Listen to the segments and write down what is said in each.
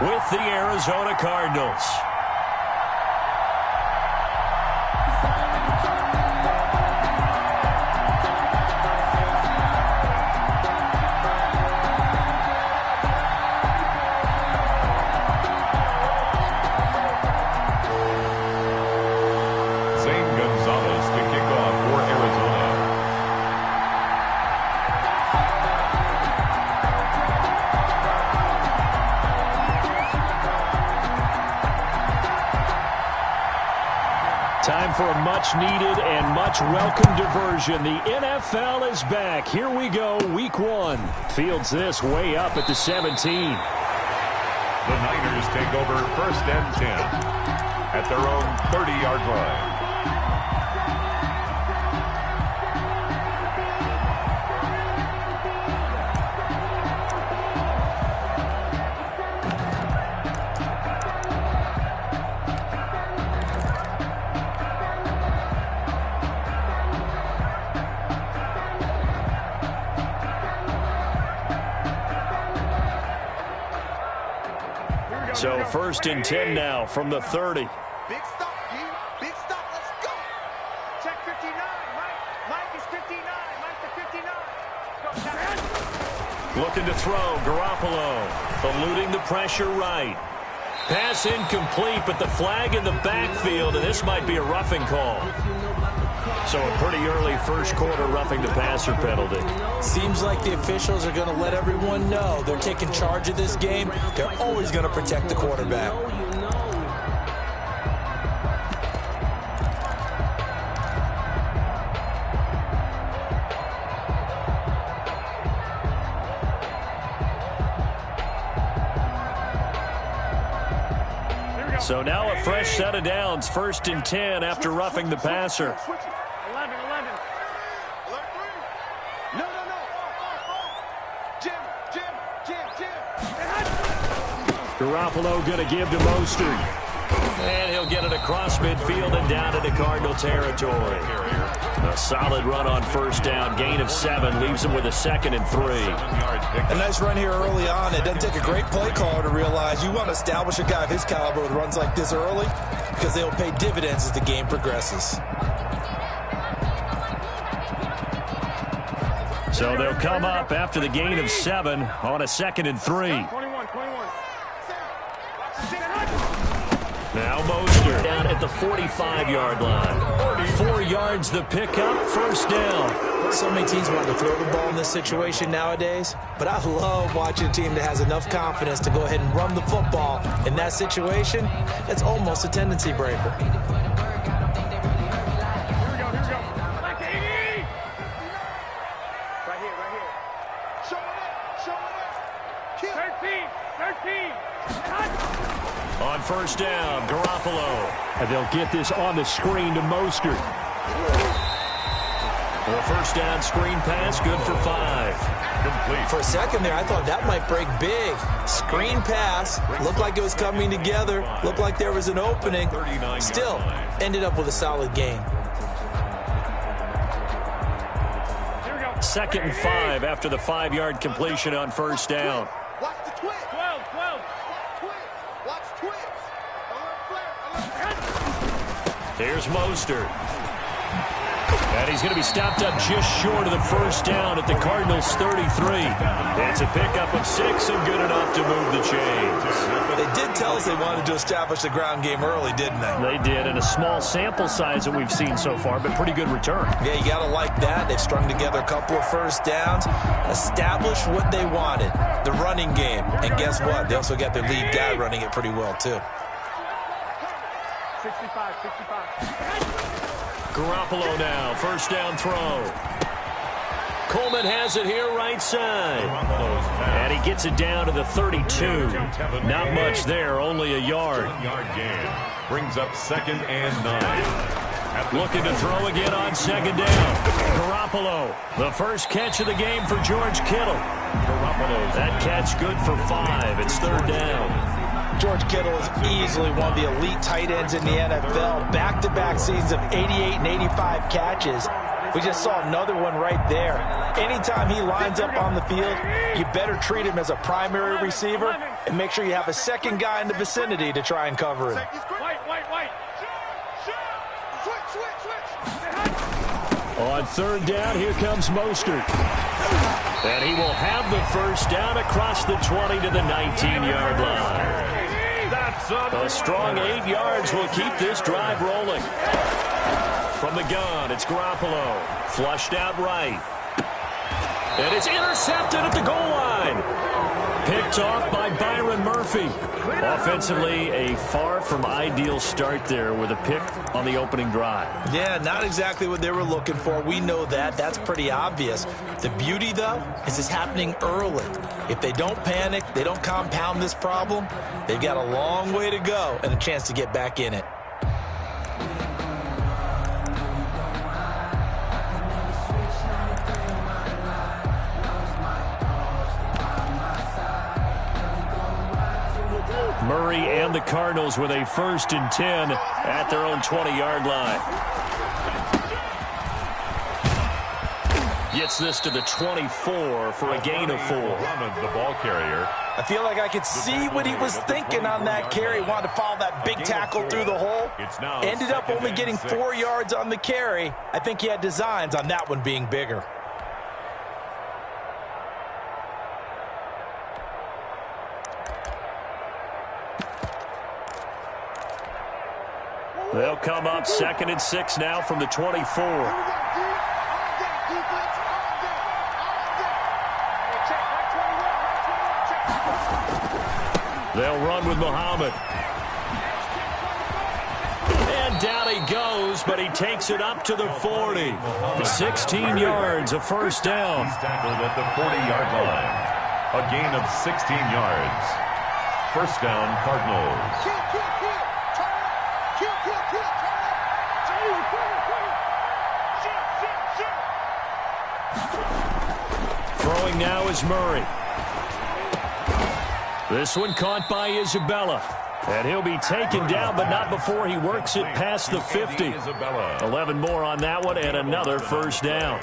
with the Arizona Cardinals. Time for a much-needed and much-welcome diversion. The NFL is back. Here we go, Week 1. Fields this way up at the 17. The Niners take over 1st and 10 at their own 30-yard line. So 1st and 10 now from the 30. Big stop, you. Big stop. Let's go. Check 59. Mike is 59. Mike to 59. Go, looking to throw. Garoppolo eluding the pressure right. Pass incomplete, but the flag in the backfield, and this might be a roughing call. So a pretty early first quarter roughing the passer penalty. Seems like the officials are going to let everyone know they're taking charge of this game. They're always going to protect the quarterback. So now a fresh set of downs, 1st and 10 after roughing the passer. 11. No. Jim. Garoppolo going to give to Mostert. And he'll get it across midfield and down into Cardinal territory. A solid run on 1st down. Gain of 7 leaves him with a 2nd and 3. A nice run here early on. It doesn't take a great play caller to realize you want to establish a guy of his caliber with runs like this early because they'll pay dividends as the game progresses. So they'll come up after the gain of 7 on a 2nd and 3. 21. Now Mostert down at the 45-yard line. 4 yards the pickup, 1st down. So many teams want to throw the ball in this situation nowadays, but I love watching a team that has enough confidence to go ahead and run the football. In that situation, it's almost a tendency breaker. Here we go. Right here. Show it. 13. On 1st down, Garoppolo. And they'll get this on the screen to Mostert. The 1st down screen pass, good for 5. Complete. For a second there, I thought that might break big. Screen pass, looked like it was coming together, looked like there was an opening. Still, ended up with a solid gain. 2nd and 5 after the 5-yard completion on 1st down. Watch the twist. 12. Watch twist. Here's Mostert. And he's going to be stopped up just short of the 1st down at the Cardinals' 33. It's a pickup of 6 and good enough to move the chains. They did tell us they wanted to establish the ground game early, didn't they? They did, in a small sample size that we've seen so far, but pretty good return. Yeah, you got to like that. They've strung together a couple of 1st downs, established what they wanted, the running game. And guess what? They also got their lead guy running it pretty well, too. 65. Garoppolo now, 1st down throw. Coleman has it here right side. And he gets it down to the 32. Not much there, only a yard. 1-yard gain brings up 2nd and 9. Looking to throw again on 2nd down. Garoppolo, the first catch of the game for George Kittle. That catch good for 5. It's 3rd down. George Kittle is easily one of the elite tight ends in the NFL. Back-to-back seasons of 88 and 85 catches. We just saw another one right there. Anytime he lines up on the field, you better treat him as a primary receiver and make sure you have a second guy in the vicinity to try and cover him. Wait. Switch. On third down, here comes Mostert. And he will have the first down across the 20 to the 19-yard line. A strong 8 yards will keep this drive rolling. From the gun, it's Garoppolo. Flushed out right. And it's intercepted at the goal line. Picked off by Byron Murphy. Offensively, a far from ideal start there with a pick on the opening drive. Yeah, not exactly what they were looking for. We know that. That's pretty obvious. The beauty, though, is it's happening early. If they don't panic, they don't compound this problem, they've got a long way to go and a chance to get back in it. Murray and the Cardinals with a 1st and 10 at their own 20-yard line. Gets this to the 24 for a gain of 4. The ball carrier. I feel like I could see what he was thinking on that carry. Wanted to follow that big tackle through the hole. Ended up only getting 4 yards on the carry. I think he had designs on that one being bigger. They'll come up 2nd and 6 now from the 24. They'll run with Muhammad. And down he goes, but he takes it up to the 40. 16 yards, a first down. He's tackled at the 40-yard line. A gain of 16 yards. First down, Cardinals. Throwing now is Murray. This one caught by Isabella. And he'll be taken down, but not before he works it past the 50. 11 more on that one, and another first down.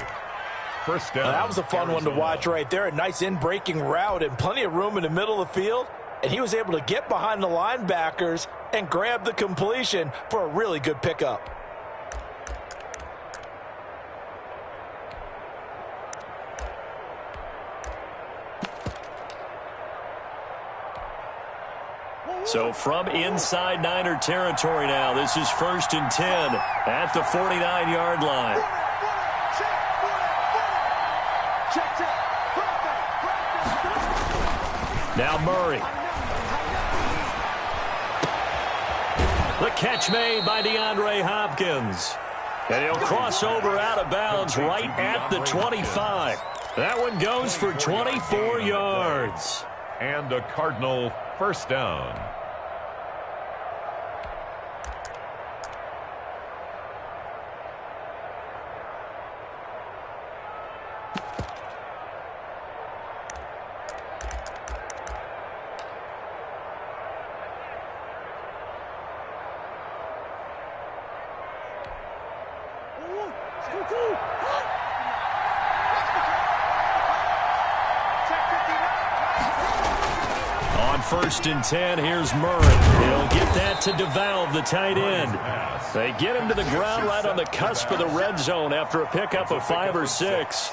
First down. That was a fun one to watch right there. A nice in-breaking route and plenty of room in the middle of the field. And he was able to get behind the linebackers and grab the completion for a really good pickup. So from inside Niner territory now, this is 1st and 10 at the 49-yard line. Now Murray. The catch made by DeAndre Hopkins. And he'll cross over out of bounds right at the 25. That one goes for 24 yards. And a Cardinal first down. On 1st and 10, here's Murray. He'll get that to DeValve, the tight end. They get him to the ground right on the cusp of the red zone after a pickup of 5 or 6.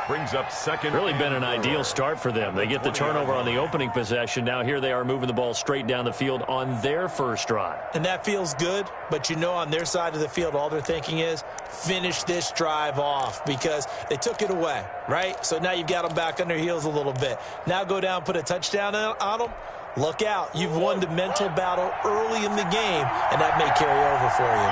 Brings up second. Really been an ideal start for them. They get the turnover on the opening possession. Now here they are moving the ball straight down the field on their first drive. And that feels good, but you know on their side of the field, all they're thinking is finish this drive off because they took it away, right? So now you've got them back on their heels a little bit. Now go down, put a touchdown on them. Look out. You've won the mental battle early in the game, and that may carry over for you.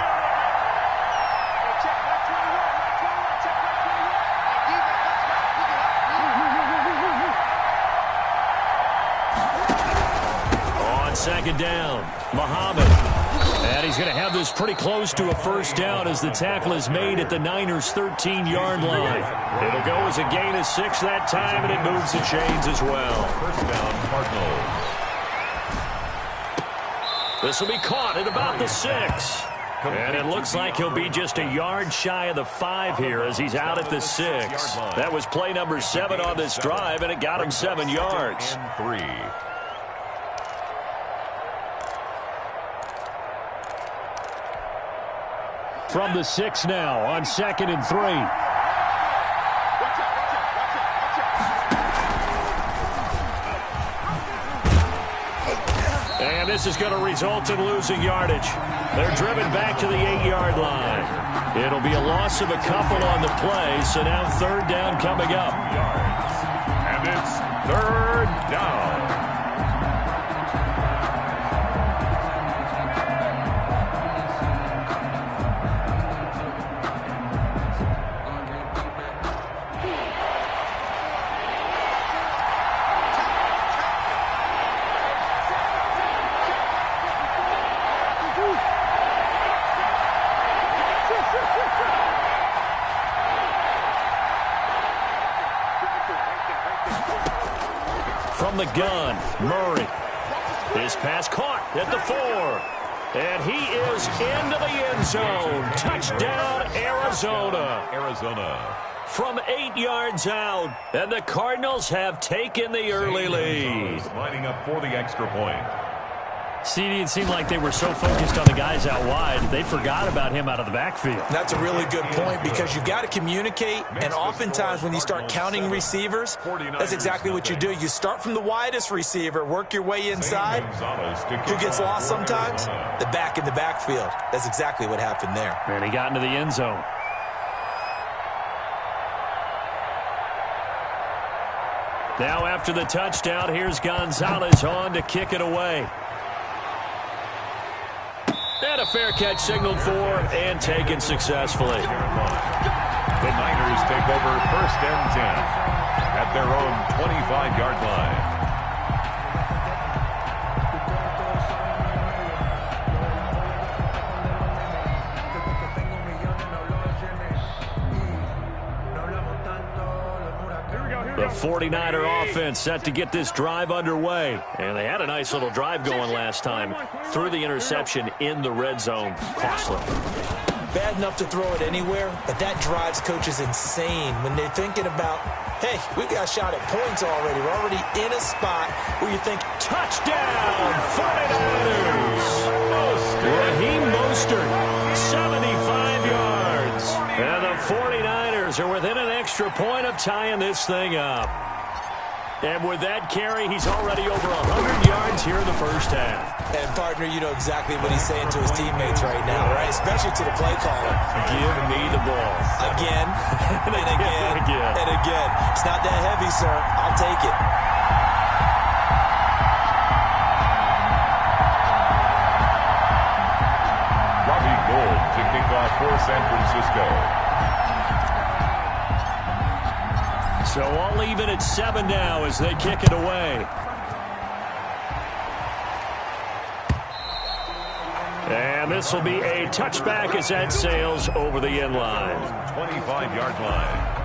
Second down, Muhammad. And he's going to have this pretty close to a first down as the tackle is made at the Niners' 13-yard line. It'll go as a gain of 6 that time, and it moves the chains as well. First down, Cardinals. This will be caught at about the 6. And it looks like he'll be just a yard shy of the 5 here as he's out at the 6. That was play number 7 on this drive, and it got him 7 yards. And 3. From the 6 now on 2nd and 3. And this is going to result in losing yardage. They're driven back to the 8-yard line. It'll be a loss of a couple on the play, so now 3rd down coming up. And it's 3rd down. From the gun, Murray. His pass caught at the 4. And he is into the end zone. Touchdown, Arizona. From 8 yards out. And the Cardinals have taken the early lead. Lining up for the extra point. CD, it seemed like they were so focused on the guys out wide, they forgot about him out of the backfield. That's a really good point because you've got to communicate, and oftentimes when you start counting receivers, that's exactly what you do. You start from the widest receiver, work your way inside. Who gets lost sometimes? The back in the backfield. That's exactly what happened there. And he got into the end zone. Now after the touchdown, here's Gonzalez on to kick it away. And a fair catch signaled for and taken successfully. The Niners take over 1st and 10 at their own 25-yard line. The 49er offense set to get this drive underway. And they had a nice little drive going last time. Threw the interception in the red zone. Costly. Bad enough to throw it anywhere, but that drives coaches insane when they're thinking about, hey, we got a shot at points already. We're already in a spot where you think, touchdown, 49ers. Raheem Mostert, 75 yards. And the 49ers are within an extra point of tying this thing up. And with that carry, he's already over 100 yards here in the first half. And, partner, you know exactly what he's saying to his teammates right now, right? Especially to the play caller. Give me the ball. Again, and again, and again. It's not that heavy, sir. I'll take it. Robbie Gould to kick off for San Francisco. So all even at 7 now as they kick it away. And this will be a touchback as that sails over the end line. 25-yard line.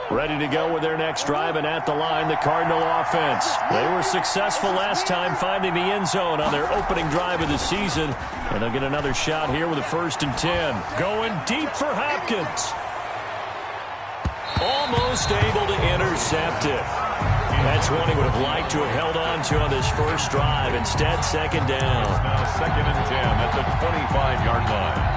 Ready to go with their next drive, and at the line, the Cardinal offense. They were successful last time finding the end zone on their opening drive of the season, and they'll get another shot here with a 1st and 10. Going deep for Hopkins. Almost able to intercept it. That's one he would have liked to have held on to on this first drive. Instead, 2nd down. Now 2nd and 10 at the 25-yard line.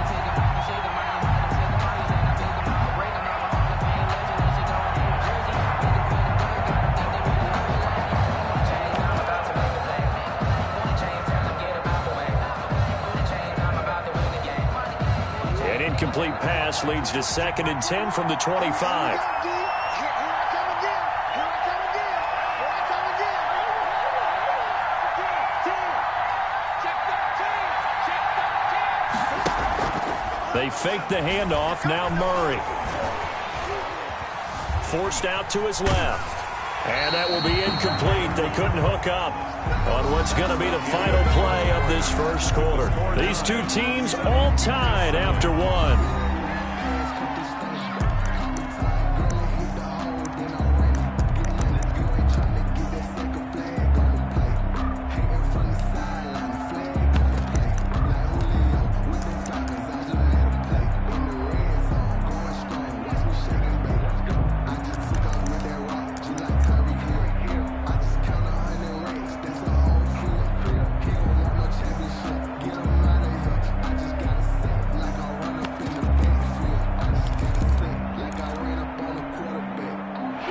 Complete pass leads to 2nd and 10 from the 25. They fake the handoff. Now Murray. Forced out to his left. And that will be incomplete. They couldn't hook up on what's going to be the final play of this first quarter. These two teams all tied after one.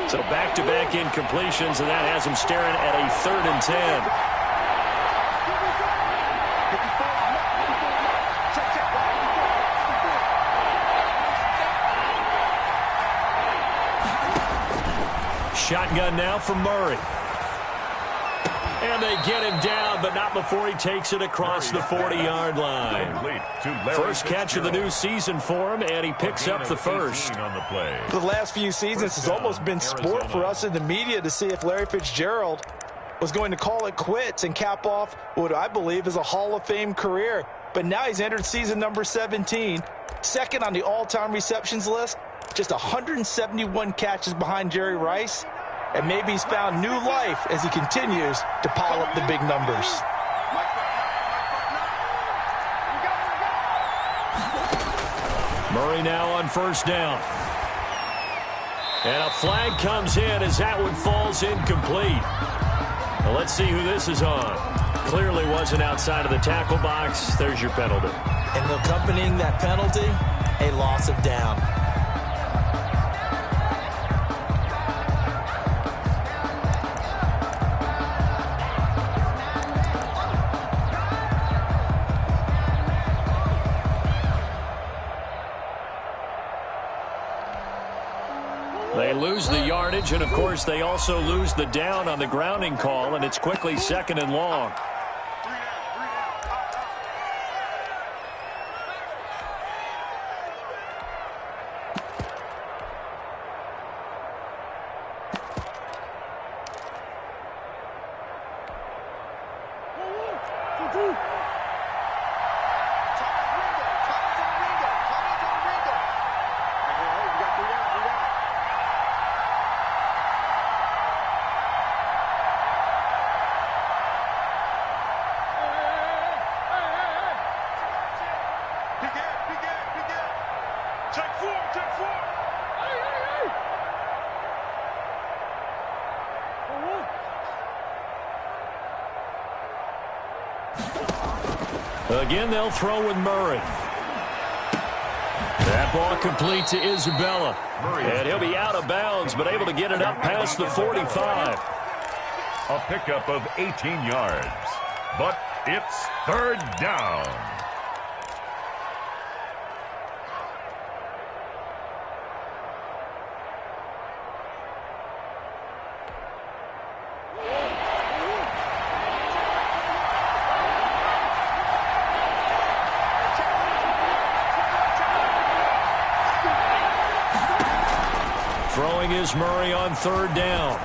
So back-to-back incompletions, and that has him staring at a 3rd and 10. Shotgun now from Murray. And they get him down, but not before he takes it across the 40-yard line. First catch of the new season for him, and he picks up the first. The last few seasons has almost been sport for us in the media to see if Larry Fitzgerald was going to call it quits and cap off what I believe is a Hall of Fame career. But now he's entered season number 17, second on the all-time receptions list, just 171 catches behind Jerry Rice. And maybe he's found new life as he continues to pile up the big numbers. Murray now on first down. And a flag comes in as that one falls incomplete. Well, let's see who this is on. Clearly wasn't outside of the tackle box. There's your penalty. And accompanying that penalty, a loss of down. They lose the yardage, and, of course, they also lose the down on the grounding call, and it's quickly 2nd and long. Again, they'll throw with Murray. That ball complete to Isabella. And he'll be out of bounds, but able to get it up past the 45. A pickup of 18 yards. But it's 3rd down. Throwing is Murray on 3rd down.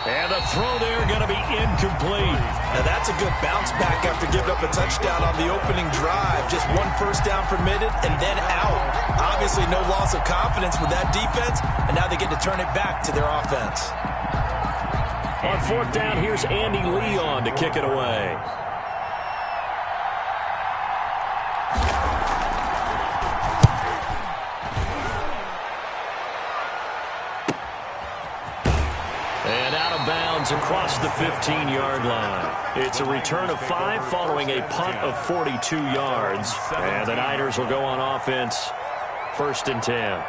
And the throw there going to be incomplete. Now that's a good bounce back after giving up a touchdown on the opening drive. Just 1 first down permitted and then out. Obviously no loss of confidence with that defense, and now they get to turn it back to their offense. On 4th down, here's Andy Leon to kick it away. And out of bounds across the 15-yard line. It's a return of 5 following a punt of 42 yards. And the Niners will go on offense, 1st and 10.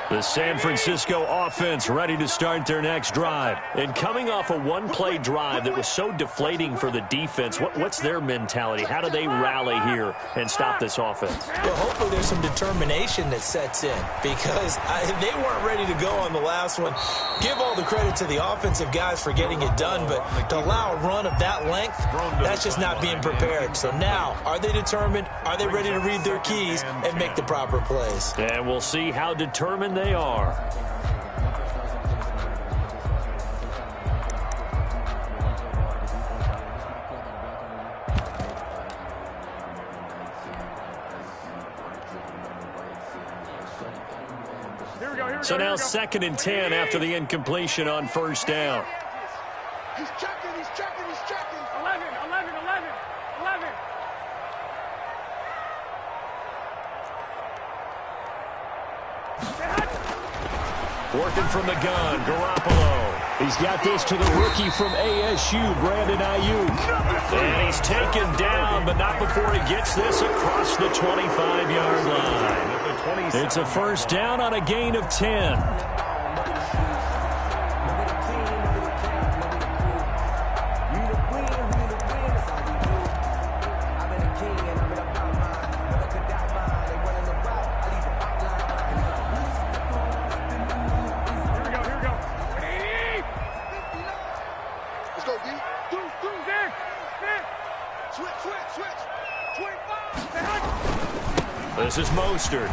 The San Francisco offense ready to start their next drive. And coming off a one-play drive that was so deflating for the defense, what's their mentality? How do they rally here and stop this offense? Well, hopefully there's some determination that sets in because they weren't ready to go on the last one. Give all the credit to the offensive guys for getting it done, but to allow a run of that length, that's just not being prepared. So now, are they determined? Are they ready to read their keys and make the proper plays? And we'll see how determined they are. So now 2nd and 10 after the incompletion on 1st down. He's checking, he's checking, he's checking. 11. Working from the gun, Garoppolo. He's got this to the rookie from ASU, Brandon Ayuk. And he's taken down, but not before he gets this across the 25-yard line. 27. It's a first down on a gain of 10. This is Mostert.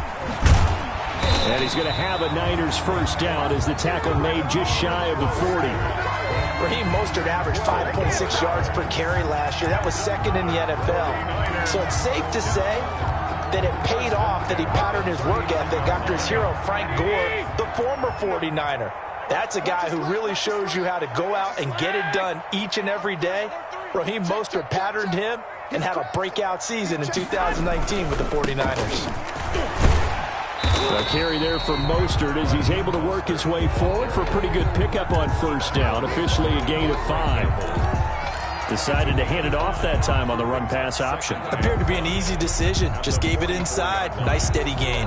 And he's going to have a Niners first down as the tackle made just shy of the 40. Raheem Mostert averaged 5.6 yards per carry last year. That was second in the NFL. So it's safe to say that it paid off that he patterned his work ethic after his hero, Frank Gore, the former 49er. That's a guy who really shows you how to go out and get it done each and every day. Raheem Mostert patterned him and had a breakout season in 2019 with the 49ers. A carry there for Mostert as he's able to work his way forward for a pretty good pickup on first down. Officially a gain of 5. Decided to hand it off that time on the run-pass option. Appeared to be an easy decision. Just gave it inside. Nice steady gain.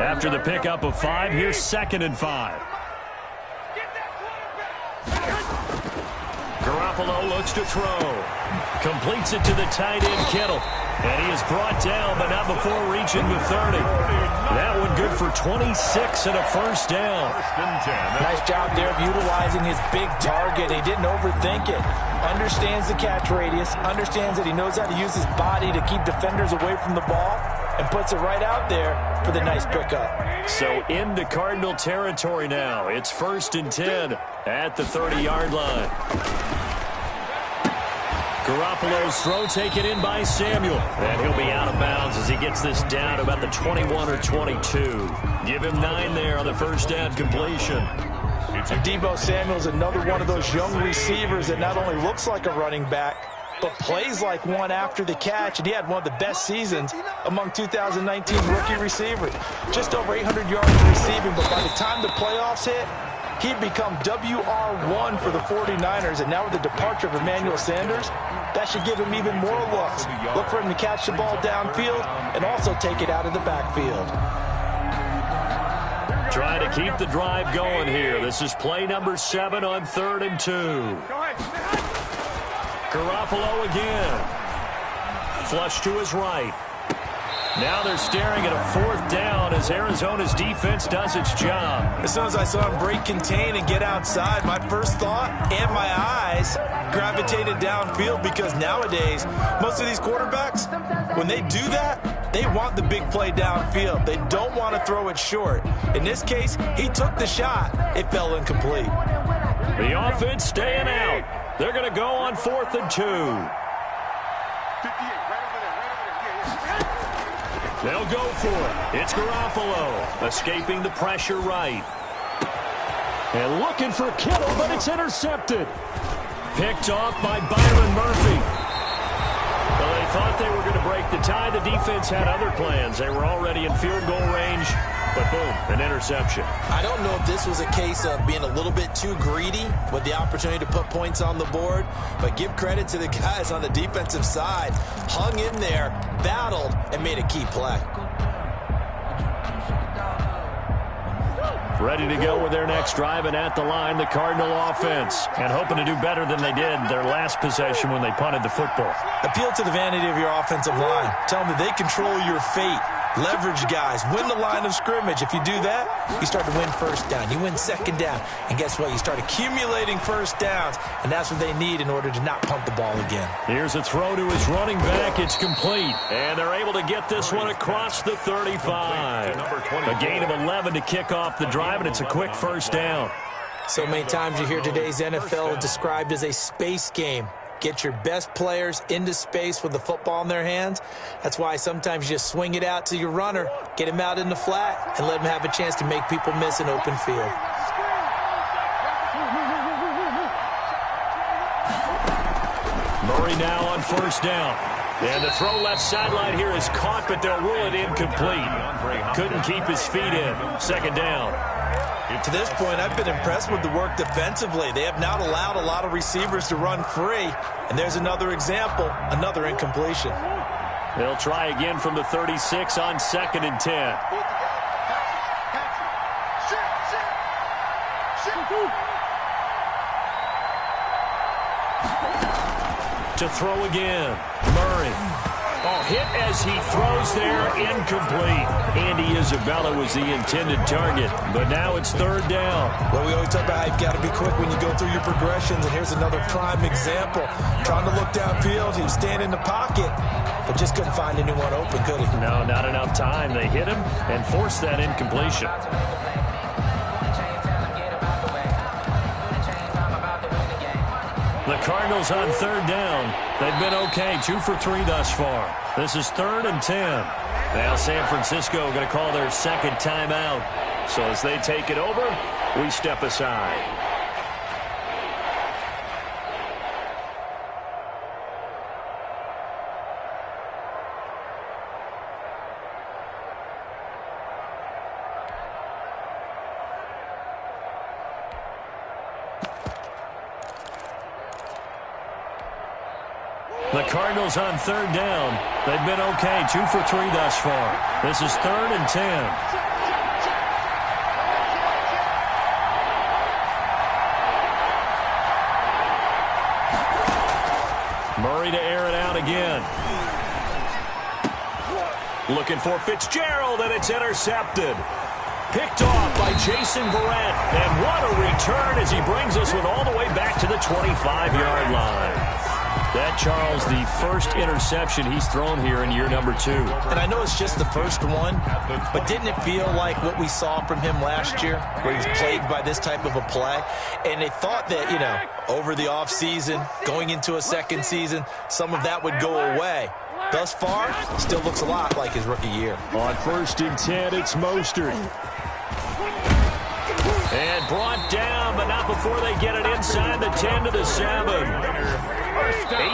After the pickup of 5, here's 2nd and 5. Garoppolo looks to throw. Completes it to the tight end, Kittle. And he is brought down, but not before reaching the 30. That one good for 26 and a first down. Nice job there of utilizing his big target. He didn't overthink it. Understands the catch radius. Understands that he knows how to use his body to keep defenders away from the ball. And puts it right out there for the nice pickup. So into Cardinal territory now. It's 1st and 10 at the 30-yard line. Garoppolo's throw taken in by Samuel. And he'll be out of bounds as he gets this down to about the 21 or 22. Give him 9 there on the first down completion. And Deebo Samuel's another one of those young receivers that not only looks like a running back, but plays like one after the catch, and he had one of the best seasons among 2019 rookie receivers. Just over 800 yards receiving, but by the time the playoffs hit, he'd become WR1 for the 49ers, and now with the departure of Emmanuel Sanders, that should give him even more looks. Look for him to catch the ball downfield and also take it out of the backfield. Trying to keep the drive going here. This is play number 7 on 3rd and 2. Garoppolo again. Flush to his right. Now they're staring at a 4th down as Arizona's defense does its job. As soon as I saw him break contain and get outside, my first thought and my eyes gravitated downfield, because nowadays, most of these quarterbacks, when they do that, they want the big play downfield. They don't want to throw it short. In this case, he took the shot. It fell incomplete. The offense staying out. They're going to go on 4th and 2. They'll go for it. It's Garoppolo escaping the pressure right. And looking for Kittle, but it's intercepted. Picked off by Byron Murphy. Well, they thought they were going to break the tie. The defense had other plans. They were already in field goal range. But boom, an interception. I don't know if this was a case of being a little bit too greedy with the opportunity to put points on the board, but give credit to the guys on the defensive side. Hung in there, battled, and made a key play. Ready to go with their next drive, and at the line, the Cardinal offense. And hoping to do better than they did their last possession when they punted the football. Appeal to the vanity of your offensive line. Tell them that they control your fate. Leverage guys. Win the line of scrimmage. If you do that, you start to win first down. You win second down. And guess what? You start accumulating first downs. And that's what they need in order to not punt the ball again. Here's a throw to his running back. It's complete. And they're able to get this one across the 35. A gain of 11 to kick off the drive, and it's a quick first down. So many times you hear today's NFL described as a space game. Get your best players into space with the football in their hands. That's why sometimes you just swing it out to your runner, get him out in the flat, and let him have a chance to make people miss an open field. Murray now on first down. And the throw left sideline here is caught, but they'll rule it incomplete. Couldn't keep his feet in. Second down. To this point, I've been impressed with the work defensively. They have not allowed a lot of receivers to run free. And there's another example, another incompletion. They'll try again from the 36 on 2nd and 10. To throw again, Murray. Oh, hit as he throws there, incomplete. Andy Isabella was the intended target, but now it's 3rd down. Well, we always talk about how you've got to be quick when you go through your progressions, and here's another prime example. Trying to look downfield, he was standing in the pocket, but just couldn't find anyone open, could he? No, not enough time. They hit him and forced that incompletion. The Cardinals on 3rd down. They've been okay, 2 for 3 thus far. This is 3rd and 10. Now San Francisco going to call their 2nd timeout. So as they take it over, we step aside. The Cardinals on 3rd down. They've been okay, 2 for 3 thus far. This is 3rd and 10. Murray to air it out again. Looking for Fitzgerald, and it's intercepted. Picked off by Jason Verrett. And what a return as he brings this one all the way back to the 25-yard line. That, Charles, the first interception he's thrown here in year number 2. And I know it's just the first one, but didn't it feel like what we saw from him last year, where he was plagued by this type of a play? And they thought that, you know, over the offseason, going into a second season, some of that would go away. Thus far, still looks a lot like his rookie year. On 1st and 10, it's Mostert. And brought down, but not before they get it inside the 10 to the 7.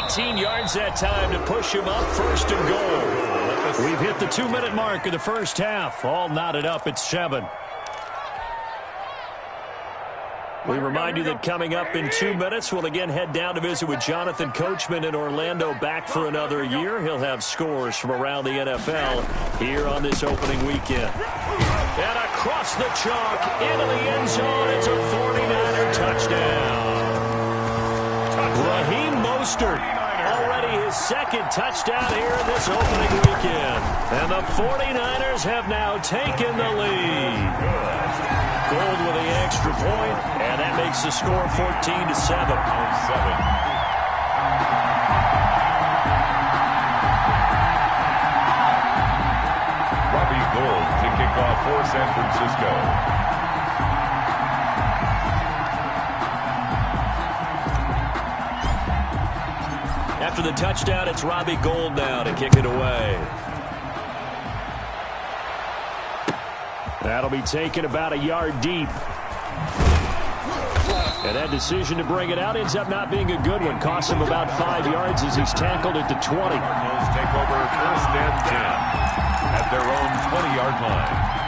18 yards that time to push him up, 1st and goal. We've hit the 2-minute mark of the first half. All knotted up at 7. We remind you that coming up in 2 minutes, we'll again head down to visit with Jonathan Coachman in Orlando, back for another year. He'll have scores from around the NFL here on this opening weekend. And across the chalk, into the end zone, it's a 49er touchdown. Raheem Mostert, already his 2nd touchdown here in this opening weekend. And the 49ers have now taken the lead. Gold with the extra point, and that makes the score 14-7. Robbie Gould to kick off for San Francisco. After the touchdown, it's Robbie Gould now to kick it away. That'll be taken about a yard deep. And that decision to bring it out ends up not being a good one. Costs him about 5 yards as he's tackled at the 20. Cardinals take over 1st and 10 at their own 20-yard line.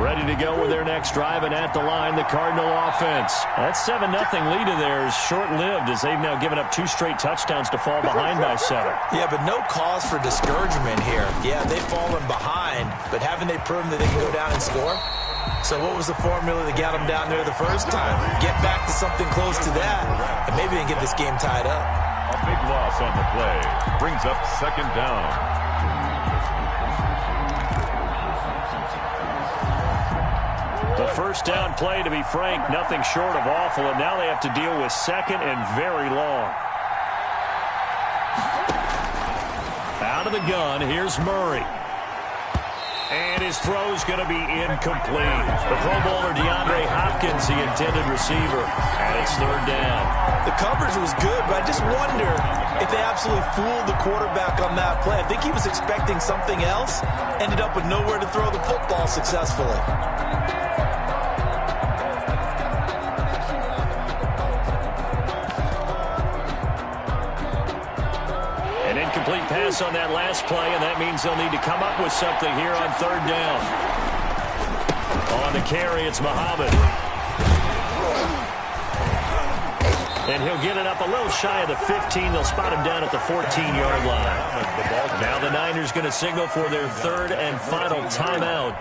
Ready to go with their next drive, and at the line, the Cardinal offense. That 7-0 lead of theirs short-lived as they've now given up 2 straight touchdowns to fall behind by 7. Yeah, but no cause for discouragement here. Yeah, they've fallen behind, but haven't they proven that they can go down and score? So what was the formula that got them down there the first time? Get back to something close to that, and maybe they can get this game tied up. A big loss on the play brings up 2nd down. The first down play, to be frank, nothing short of awful, and now they have to deal with 2nd and very long. Out of the gun, here's Murray. And his throw's going to be incomplete. The Pro Bowler DeAndre Hopkins, the intended receiver, and it's 3rd down. The coverage was good, but I just wonder if they absolutely fooled the quarterback on that play. I think he was expecting something else, ended up with nowhere to throw the football successfully. Incomplete pass on that last play, and that means they'll need to come up with something here on third down. On the carry, it's Muhammad. And he'll get it up a little shy of the 15. They'll spot him down at the 14-yard line. Now the Niners going to signal for their third and final timeout,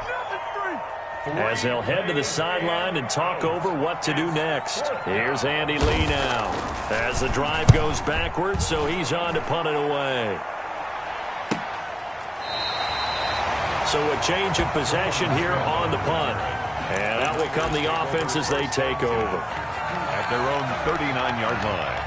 as they'll head to the sideline and talk over what to do next. Here's Andy Lee now, as the drive goes backwards, so he's on to punt it away. So a change of possession here on the punt. And out will come the offense as they take over. At their own 39-yard line.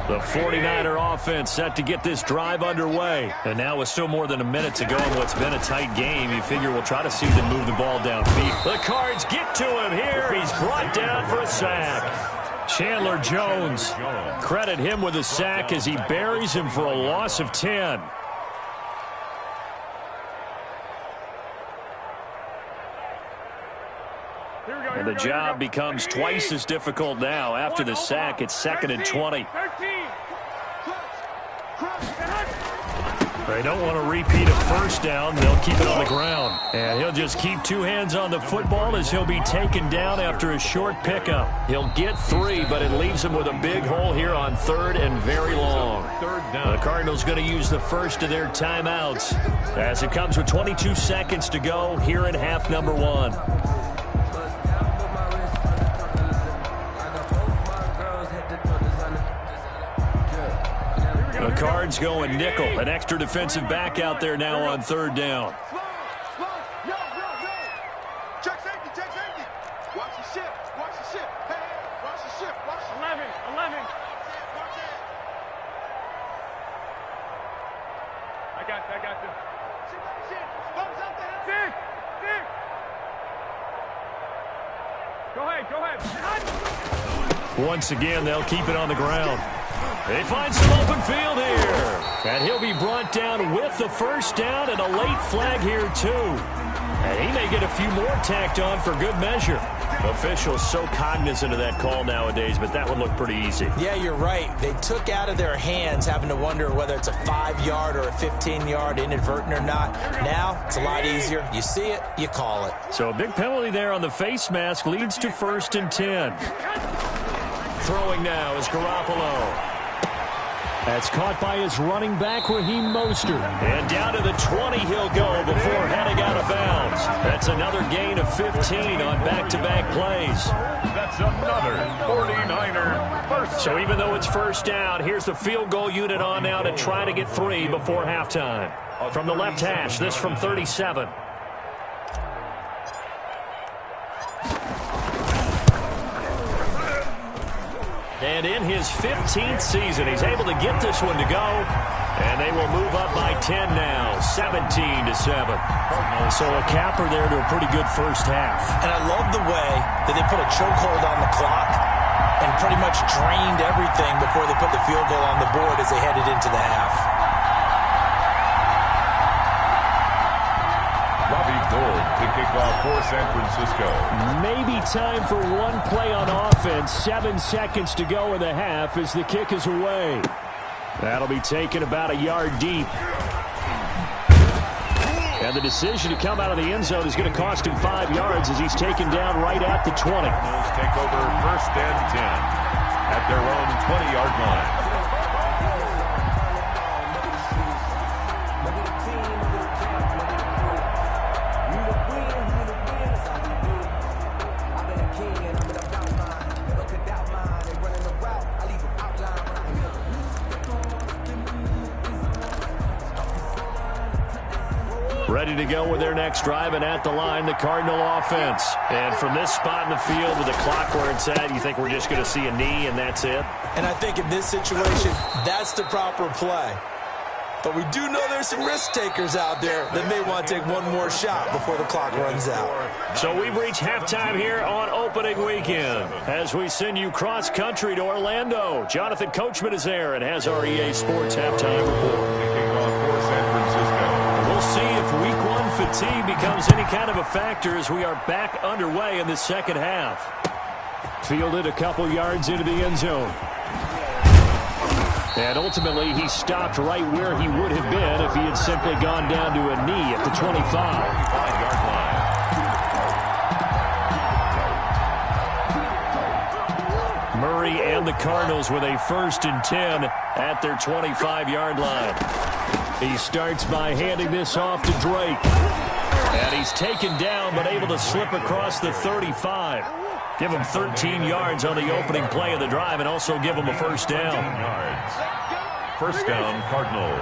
The 49er offense set to get this drive underway. And now with still more than a minute to go in what's been a tight game, you figure we'll try to see them move the ball downfield. The Cards get to him here. He's brought down for a sack. Chandler Jones, credit him with a sack as he buries him for a loss of 10. And the job becomes twice as difficult now. After the sack, it's 2nd and 20. They don't want to repeat a first down. They'll keep it on the ground. And he'll just keep two hands on the football as he'll be taken down after a short pickup. He'll get 3, but it leaves him with a big hole here on 3rd and very long. The Cardinals going to use the first of their timeouts as it comes with 22 seconds to go here in half number 1. The Cards going nickel. An extra defensive back out there now on 3rd down. Check safety, check safety. Watch the ship, watch the ship. Hey, watch the ship, watch the 11. Watch it. I got this. Thumbs up the hell. Dick. Go ahead. Once again, they'll keep it on the ground. They find some open field here. And he'll be brought down with the first down and a late flag here, too. And he may get a few more tacked on for good measure. Officials so cognizant of that call nowadays, but that would look pretty easy. Yeah, you're right. They took out of their hands having to wonder whether it's a 5-yard or a 15-yard inadvertent or not. Now, it's a lot easier. You see it, you call it. So a big penalty there on the face mask leads to 1st and 10. Throwing now is Garoppolo. That's caught by his running back, Raheem Mostert. And down to the 20 he'll go before heading out of bounds. That's another gain of 15 on back-to-back plays. That's another 49er first. So even though it's first down, here's the field goal unit on now to try to get 3 before halftime. From the left hash, this from 37. And in his 15th season, he's able to get this one to go. And they will move up by 10 now, 17-7. So a capper there to a pretty good first half. And I love the way that they put a chokehold on the clock and pretty much drained everything before they put the field goal on the board as they headed into the half. To kick off for San Francisco. Maybe time for one play on offense. 7 seconds to go in the half as the kick is away. That'll be taken about a yard deep. And the decision to come out of the end zone is going to cost him 5 yards as he's taken down right at the 20. Those take over 1st and 10 at their own 20-yard line. Ready to go with their next drive, and at the line, the Cardinal offense. And from this spot in the field with the clock where it's at, you think we're just going to see a knee and that's it? And I think in this situation, that's the proper play. But we do know there's some risk takers out there that may want to take one more shot before the clock runs out. So we've reached halftime here on opening weekend. As we send you cross-country to Orlando, Jonathan Coachman is there and has our EA Sports halftime report. Kicking off for San Francisco. We'll see if Week 1 fatigue becomes any kind of a factor as we are back underway in the second half. Fielded a couple yards into the end zone. And ultimately, he stopped right where he would have been if he had simply gone down to a knee at the 25-yard line. Murray and the Cardinals with a 1st and 10 at their 25-yard line. He starts by handing this off to Drake. And he's taken down but able to slip across the 35. Give him 13 yards on the opening play of the drive and also give him a first down. First down, Cardinals.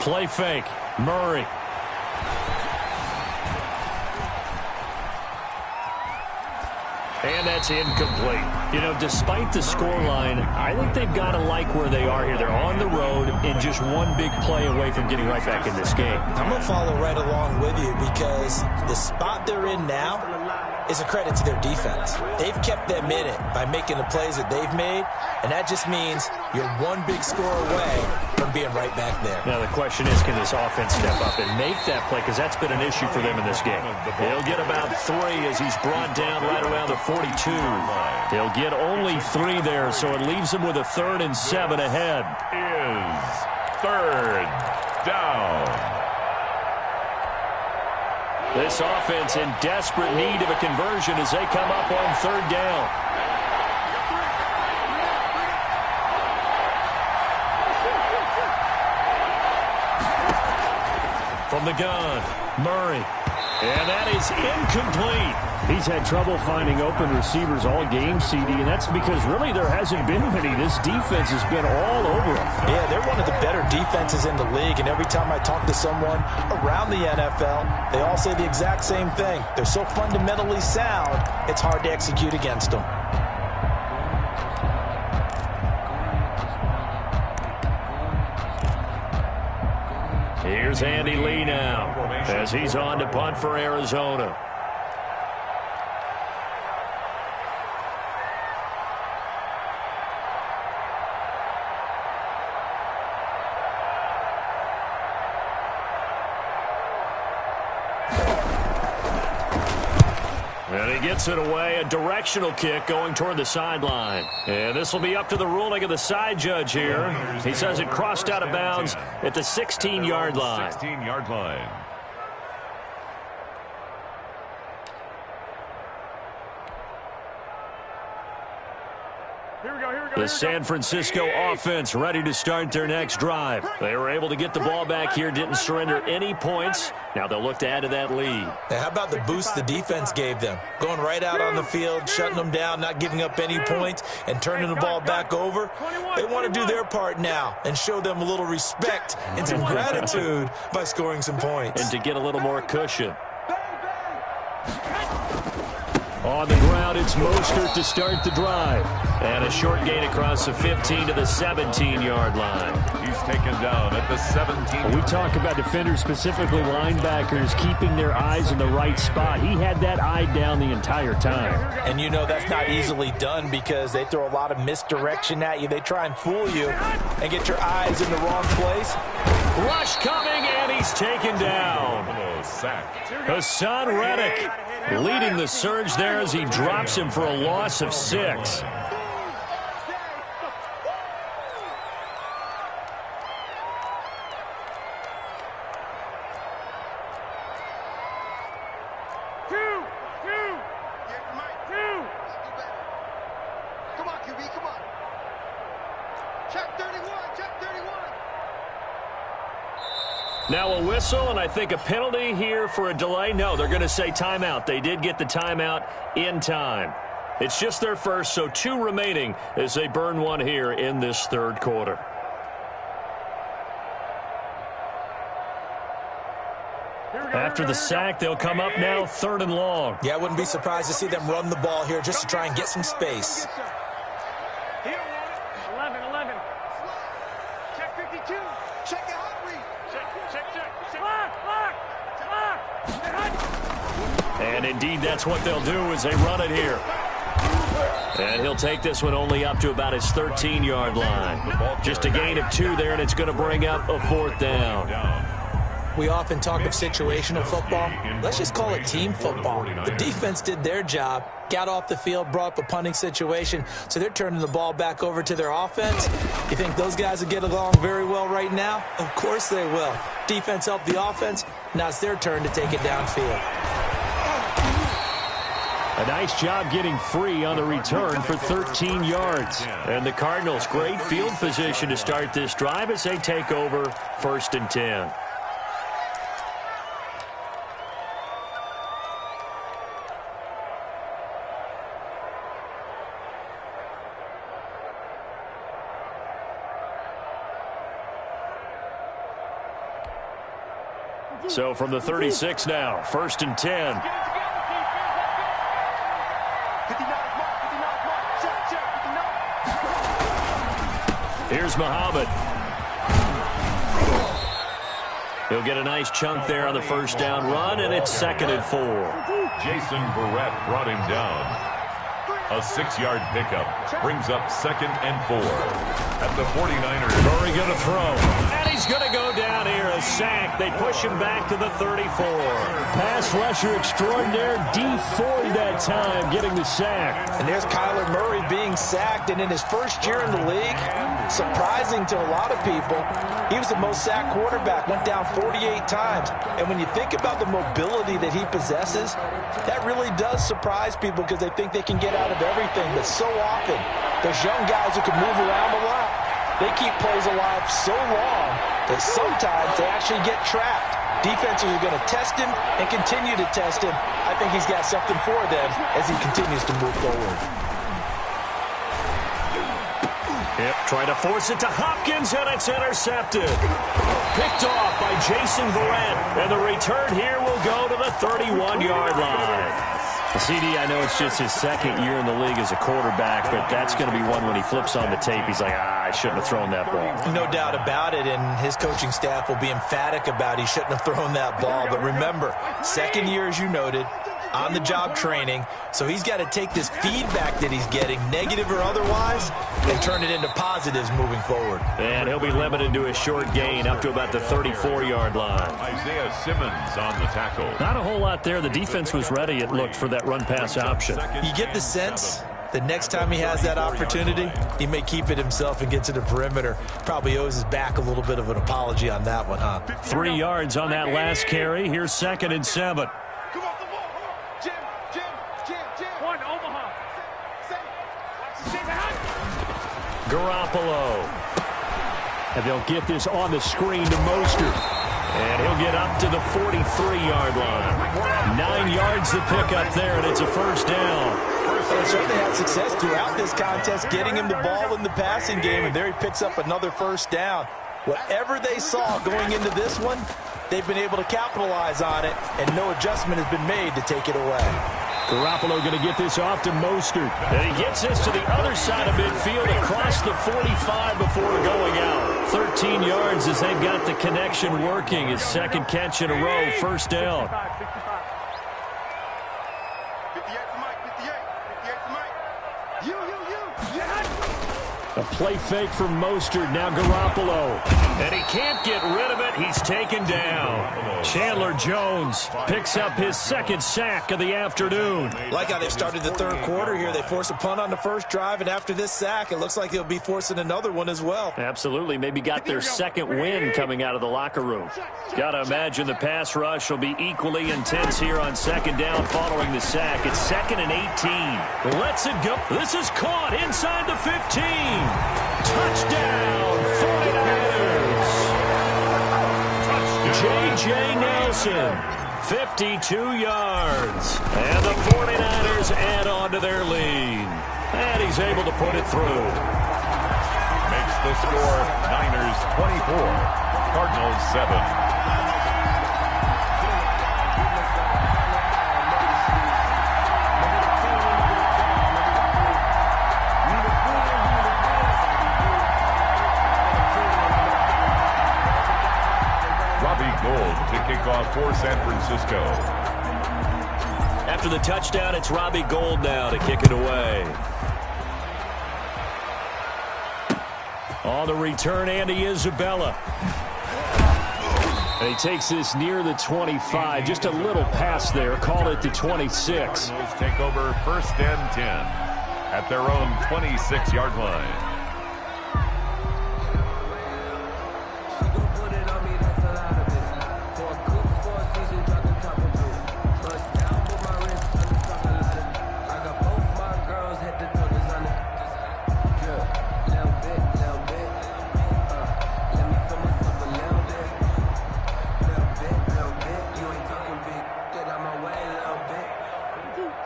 Play fake. Murray. And that's incomplete. You know, despite the scoreline, I think they've got to like where they are here. They're on the road and just one big play away from getting right back in this game. I'm going to follow right along with you because the spot they're in now is a credit to their defense. They've kept them in it by making the plays that they've made, and that just means you're one big score away from being right back there. Now the question is, can this offense step up and make that play? Because that's been an issue for them in this game. He'll get about 3 as he's brought down right around the 42. He'll get only 3 there, so it leaves him with a 3rd and 7 ahead. Is 3rd down. This offense in desperate need of a conversion as they come up on 3rd down. From the gun, Murray. And that is incomplete. He's had trouble finding open receivers all game, CD, and that's because really there hasn't been many. This defense has been all over him. Yeah, they're one of the better defenses in the league, and every time I talk to someone around the NFL, they all say the exact same thing. They're so fundamentally sound, it's hard to execute against them. Here's Andy Lee now as he's on to punt for Arizona. And he gets it away, a directional kick going toward the sideline. And this will be up to the ruling of the side judge here. He says it crossed out of bounds at the 16-yard line. 16-yard line. The San Francisco offense ready to start their next drive. They were able to get the ball back here, didn't surrender any points. Now they'll look to add to that lead. Now, how about the boost the defense gave them? Going right out on the field, shutting them down, not giving up any points, and turning the ball back over. They want to do their part now and show them a little respect and some gratitude by scoring some points. And to get a little more cushion. On the ground, it's Mostert to start the drive. And a short gain across the 15 to the 17-yard line. He's taken down at the 17. We talk about defenders, specifically linebackers, keeping their eyes in the right spot. He had that eye down the entire time. And you know that's not easily done because they throw a lot of misdirection at you. They try and fool you and get your eyes in the wrong place. Rush coming, and he's taken down. Hassan Reddick leading the surge there as he drops him for a loss of 6. Come on, QB, come on. Check 31, check 31. Now a whistle, and I think a penalty here for a delay. No, they're going to say timeout. They did get the timeout in time. It's just their first, so 2 remaining as they burn one here in this third quarter. After the sack, they'll come up now 3rd and long. Yeah, I wouldn't be surprised to see them run the ball here just to try and get some space. 11. Check 52. Check your hot read. Check. Lock. And indeed, that's what they'll do as they run it here. And he'll take this one only up to about his 13-yard line. Just a gain of 2 there, and it's going to bring up a 4th down. We often talk of situational football. Let's just call it team football. The defense did their job, got off the field, brought up a punting situation, so they're turning the ball back over to their offense. You think those guys will get along very well right now? Of course they will. Defense helped the offense. Now it's their turn to take it downfield. A nice job getting free on the return for 13 yards. And the Cardinals, great field position to start this drive as they take over 1st and 10. So from the 36 now, 1st and 10. Here's Muhammad. He'll get a nice chunk there on the 1st down run, and it's 2nd and 4. Jason Barrett brought him down. A 6-yard pickup brings up 2nd and 4. At the 49ers. Murray going to throw. And he's going to go down here. A sack. They push him back to the 34. Pass rusher extraordinaire. D Ford that time getting the sack. And there's Kyler Murray being sacked. And in his first year in the league, surprising to a lot of people, he was the most sacked quarterback. Went down 48 times. And when you think about the mobility that he possesses, that really does surprise people because they think they can get out of everything. But so often, those young guys who can move around a lot, they keep plays alive so long that sometimes they actually get trapped. Defenses are going to test him and continue to test him. I think he's got something for them as he continues to move forward. Yep, trying to force it to Hopkins, and it's intercepted. Picked off by Jason Barrett, and the return here will go to the 31-yard line. CD, I know it's just his 2nd year in the league as a quarterback, but that's going to be one when he flips on the tape. He's like, I shouldn't have thrown that ball. No doubt about it, and his coaching staff will be emphatic about he shouldn't have thrown that ball. But remember, 2nd year, as you noted, on-the-job training, so he's got to take this feedback that he's getting, negative or otherwise, and turn it into positives moving forward. And he'll be limited to a short gain up to about the 34-yard line. Isaiah Simmons on the tackle. Not a whole lot there. The defense was ready, it looked, for that run-pass option. You get the sense the next time he has that opportunity, he may keep it himself and get to the perimeter. Probably owes his back a little bit of an apology on that one, huh? 3 yards on that last carry. Here's 2nd and 7. Garoppolo. And they'll get this on the screen to Mostert. And he'll get up to the 43-yard line. 9 yards to pick up there, and it's a 1st down. They certainly had success throughout this contest, getting him the ball in the passing game, and there he picks up another 1st down. Whatever they saw going into this one, they've been able to capitalize on it, and no adjustment has been made to take it away. Garoppolo going to get this off to Mostert. And he gets this to the other side of midfield across the 45 before going out. 13 yards as they've got the connection working. His 2nd catch in a row, 1st down. 58 A play fake from Mostert, now Garoppolo. And he can't get rid of it. He's taken down. Chandler Jones picks up his 2nd sack of the afternoon. Like how they started the 3rd quarter here. They force a punt on the 1st drive, and after this sack, it looks like they'll be forcing another one as well. Absolutely. Maybe got their 2nd win coming out of the locker room. Got to imagine the pass rush will be equally intense here on 2nd down following the sack. It's 2nd and 18. Let's it go. This is caught inside the 15. Touchdown, 49ers. J.J. Nelson, 52 yards. And the 49ers add on to their lead. And he's able to put it through. Makes the score Niners 24, Cardinals 7. After the touchdown, it's Robbie Gould now to kick it away. On the return, Andy Isabella. And he takes this near the 25. Just a little pass there. Call it the 26. Cardinals take over 1st and 10 at their own 26-yard line.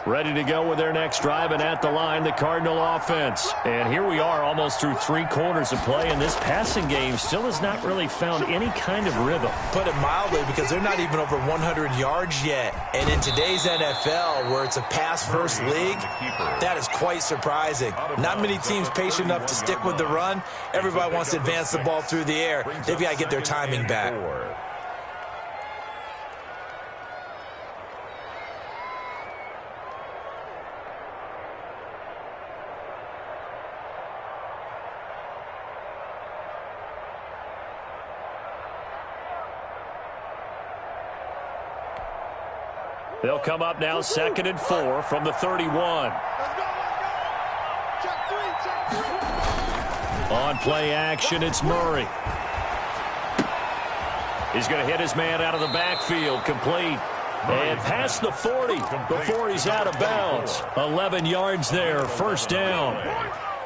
Ready to go with their next drive, and at the line, the Cardinal offense. And here we are almost through 3 quarters of play, and this passing game still has not really found any kind of rhythm. Put it mildly, because they're not even over 100 yards yet. And in today's NFL, where it's a pass-first league, that is quite surprising. Not many teams patient enough to stick with the run. Everybody wants to advance the ball through the air. They've got to get their timing back. They'll come up now 2nd and 4 from the 31. On play action, it's Murray. He's going to hit his man out of the backfield, complete. And past the 40 before he's out of bounds. 11 yards there, 1st down.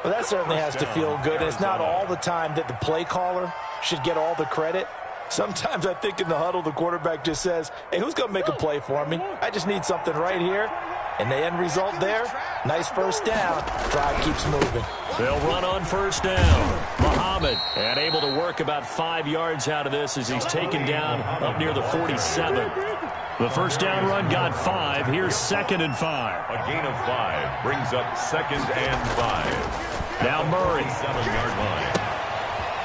Well, that certainly has to feel good. It's not all the time that the play caller should get all the credit. Sometimes I think in the huddle, the quarterback just says, hey, who's going to make a play for me? I just need something right here. And the end result there, nice 1st down. Drive keeps moving. They'll run on 1st down. Muhammad, and able to work about 5 yards out of this as he's taken down up near the 47. The 1st down run got 5. Here's 2nd and 5. A gain of 5 brings up 2nd and 5. Now Murray. 7-yard line.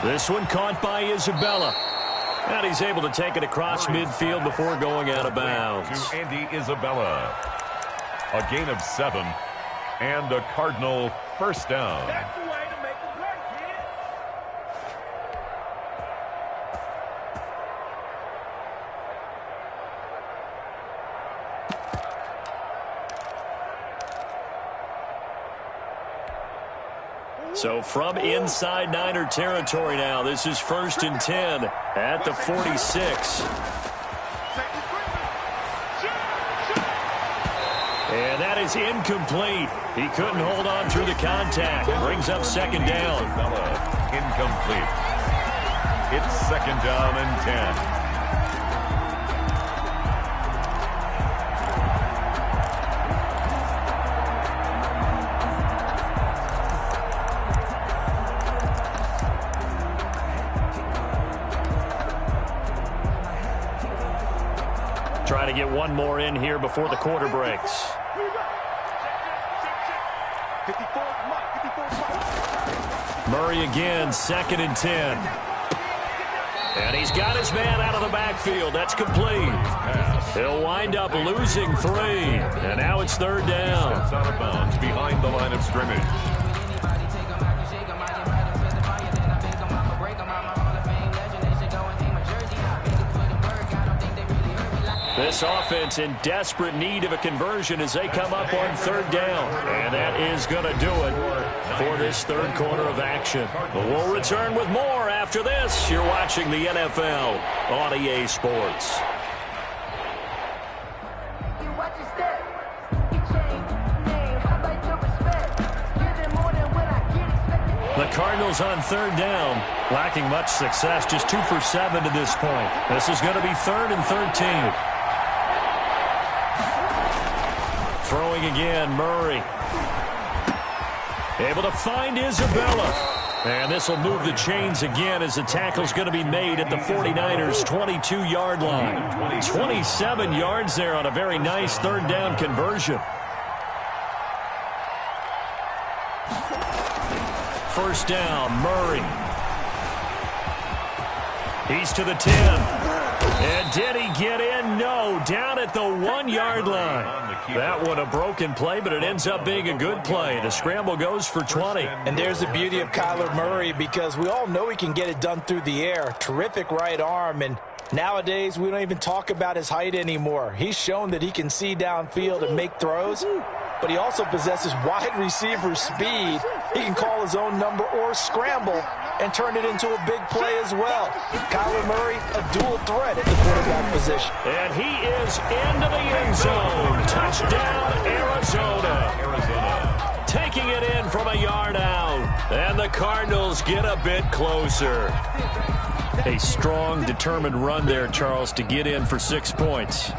This one caught by Isabella. And he's able to take it across midfield before going out of bounds. To Andy Isabella. A gain of 7 and a Cardinal 1st down. That's the way to make a play, kid. So from inside Niner territory now, this is 1st and 10 at the 46. And that is incomplete. He couldn't hold on through the contact. Brings up 2nd down. Incomplete. It's 2nd down and 10. Try to get one more in here before the quarter breaks. Murray again, 2nd and 10. And he's got his man out of the backfield. That's complete. He'll wind up losing 3. And now it's 3rd down. Steps out of bounds behind the line of scrimmage. This offense in desperate need of a conversion as they come up on 3rd down. And that is going to do it for this 3rd quarter of action. But we'll return with more after this. You're watching the NFL on EA Sports. The Cardinals on 3rd down, lacking much success, just 2 for 7 to this point. This is going to be 3rd and 13. Throwing again, Murray. Able to find Isabella. And this will move the chains again as the tackle's going to be made at the 49ers' 22-yard line. 27 yards there on a very nice 3rd down conversion. 1st down, Murray. He's to the 10. And did he get in? No, down at the 1-yard line. That one a broken play, but it ends up being a good play. The scramble goes for 20. And there's the beauty of Kyler Murray, because we all know he can get it done through the air. Terrific right arm, and nowadays we don't even talk about his height anymore. He's shown that he can see downfield and make throws, but he also possesses wide receiver speed. He can call his own number or scramble and turn it into a big play as well. Kyler Murray, a dual threat at the quarterback position. And he is into the end zone. Touchdown, Arizona. Taking it in from a yard out. And the Cardinals get a bit closer. A strong, determined run there, Charles, to get in for 6 points.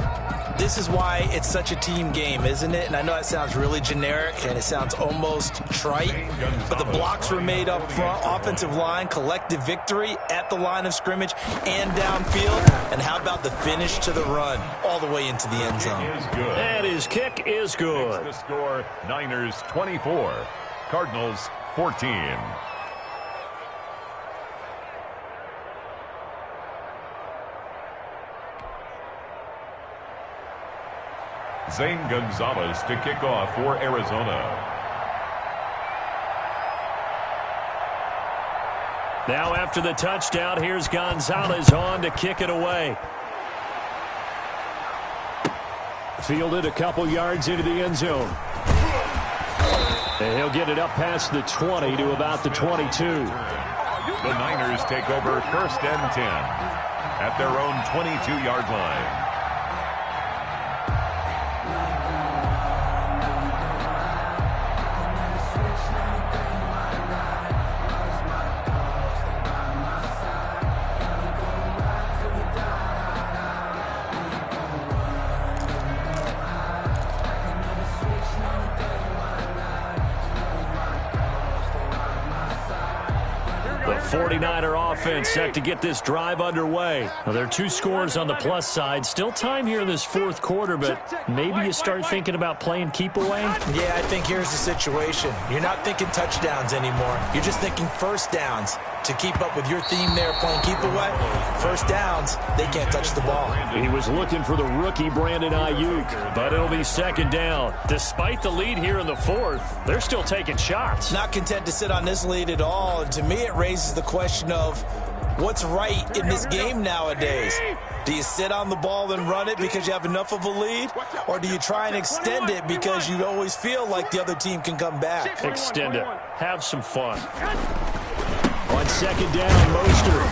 This is why it's such a team game, isn't it? And I know it sounds really generic and it sounds almost trite, but the blocks were made up front, offensive line, collective victory at the line of scrimmage and downfield. And how about the finish to the run all the way into the end zone? And his kick is good. The score, Niners 24, Cardinals 14. Zane Gonzalez to kick off for Arizona. Now after the touchdown, here's Gonzalez on to kick it away. Fielded a couple yards into the end zone. And he'll get it up past the 20 to about the 22. The Niners take over 1st and 10 at their own 22-yard line. The 49er offense set to get this drive underway. Now, there are 2 scores on the plus side. Still time here in this 4th quarter, but maybe you start thinking about playing keep away? Yeah, I think here's the situation. You're not thinking touchdowns anymore. You're just thinking first downs. To keep up with your theme there, playing keep away, first downs, they can't touch the ball. He was looking for the rookie Brandon Ayuk. But it'll be 2nd down. Despite the lead here in the 4th, they're still taking shots. Not content to sit on this lead at all. And to me, it raises the question of what's right in this game nowadays. Do you sit on the ball and run it because you have enough of a lead? Or do you try and extend it because you always feel like the other team can come back? Extend it. Have some fun. On 2nd down, Mostert.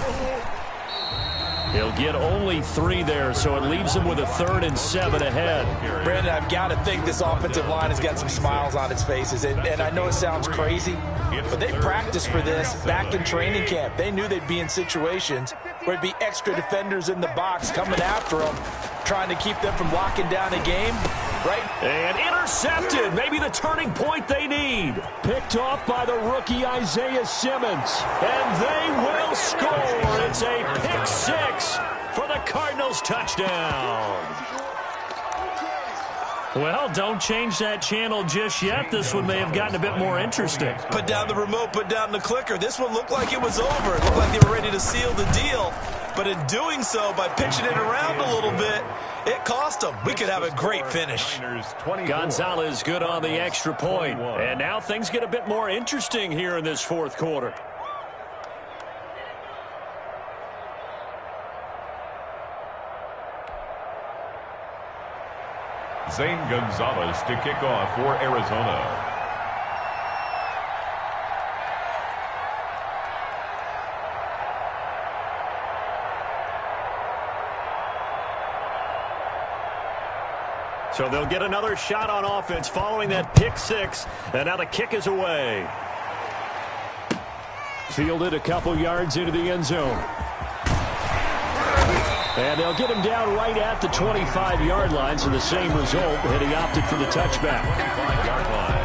He'll get only 3 there, so it leaves him with a 3rd and 7 ahead. Brandon, I've got to think this offensive line has got some smiles on its faces. And I know it sounds crazy, but they practiced for this back in training camp. They knew they'd be in situations where it'd be extra defenders in the box coming after them, trying to keep them from locking down a game, right? And intercepted. Maybe the turning point they need. Picked off by the rookie Isaiah Simmons. And they will score. It's a pick 6 for the Cardinals touchdown. Well, don't change that channel just yet. This one may have gotten a bit more interesting. Put down the remote, put down the clicker. This one looked like it was over. It looked like they were ready to seal the deal. But in doing so, by pitching it around a little bit, it cost them. We could have a great finish. Gonzalez good on the extra point. And now things get a bit more interesting here in this 4th quarter. Zane Gonzalez to kick off for Arizona. So they'll get another shot on offense following that pick 6. And now the kick is away. Fielded a couple yards into the end zone. And they'll get him down right at the 25-yard line, so the same result, and he opted for the touchback. 25-yard line.